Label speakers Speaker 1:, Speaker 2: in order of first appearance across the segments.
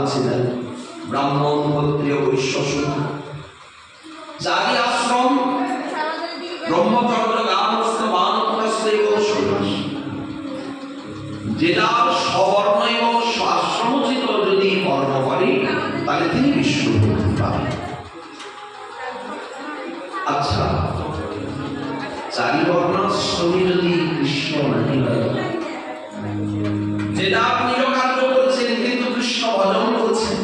Speaker 1: আছে না, ব্রাহ্মণ ক্ষত্রিয় বৈশ্য শূদ্র, চারি আশ্রম ব্রহ্মচর্য গার্হস্থ্য বানপ্রস্থ এবং সন্ন্যাসী, যেটা সবর্ণ এবং আশ্রমোচিত যদি কর্ম করে তাহলে তিনি বিষ্ণু মুক্তি পাবেন। আচ্ছা, চারি বর্ণাশ্রমী যদি কৃষ্ণ নাহি হয়, যেটা আপনি কার্য করছেন কিন্তু কৃষ্ণ ভজন করছেন,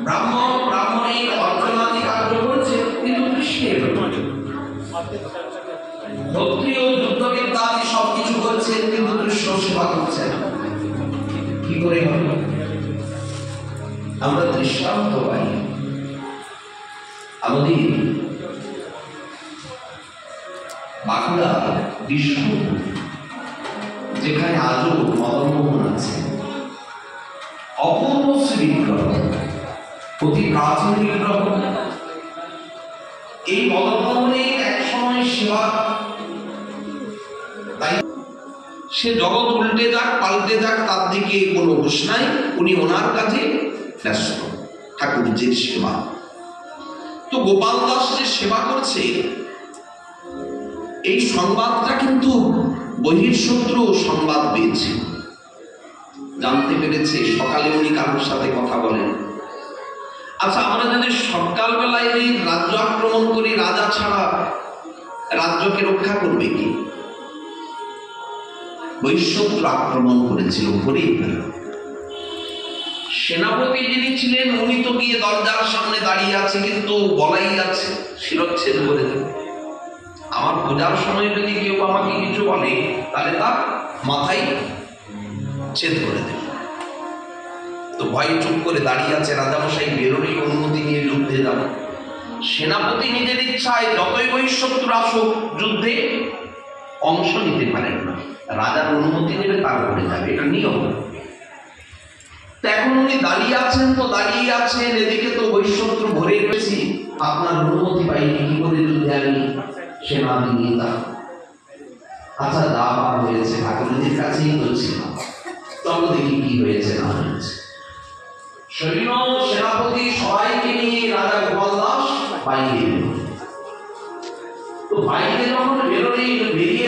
Speaker 1: ব্রাহ্মণের অর্চনাদি কার্য করছেন কিন্তু কৃষ্ণের, ক্ষত্রিয় যুদ্ধবিদ্যা আদি সবকিছু করছেন কিন্তু কৃষ্ণ সেবা করছেন, কি করে হবে? আমরা দৃষ্টান্ত পাই আমাদের বাঁকুড়া বিষ্ণু, যেখানে আজও মদনমোহন আছে, অপূর্ব শ্রী বিগ্রহ, অতি প্রাচীন বিগ্রহ। এই মদনমোহনের এক সময় সেবা, তাই সে জগৎ উল্টে যাক পাল্টে যাক তার দিকে কোনো হুঁশ নাই, উনি ওনার কাছে ব্যস্ত, ঠাকুরজির সেবা। তো গোপাল দাস যে সেবা করছে এই সংবাদটা কিন্তু বহিঃশত্রু সংবাদ পেয়েছে, জানতে পেরেছে। সকালে উনি কারোর সাথে কথা বলেন, আচ্ছা আমরা যদি সকালবেলায় এই রাজ্য আক্রমণ করি, রাজা ছাড়া রাজ্যকে রক্ষা করবে কি? বহিঃশত্রু আক্রমণ করেছিল, ভরে সেনাপতি যিনি ছিলেন উনি তো গিয়ে দরজার সামনে দাঁড়িয়ে আছে, কিন্তু বলাই আছে শিরচ্ছেদ করে দেবে। আমার পূজার সময় যদি কেউ আমাকে কিছু বলে তাহলে তার মাথায় ছেদ করে দেবে। তো ভয় চুপ করে দাঁড়িয়ে আছে, রাজামশাই বেরোলেই অনুমতি নিয়ে যুদ্ধে যাব। সেনাপতি নিজের ইচ্ছায় যতই বহিঃশত্রু আসুক যুদ্ধে অংশ নিতে পারেন না, রাজার অনুমতি নেবে তারপরে যাবে, এটা নিয়ম। এখন উনি দাঁড়িয়ে আছেন, তো দাঁড়িয়ে আছেন, এদিকে তো বহিঃশত্রু ভরে রয়েছি, আপনার অনুমতি পাইনি, কি করে যুদ্ধে আমি সেনা নিয়ে যাব? আচ্ছা যা হয়েছে ঠাকুরজির কাছেই তো ছিল, চলো দেখি কি হয়েছে না হয়েছে। সৈন্য সেনাপতি সবাইকে নিয়ে রাজা গোপাল দাস বাইরে, তো বাইরে যখন বেরোলেই বেরিয়ে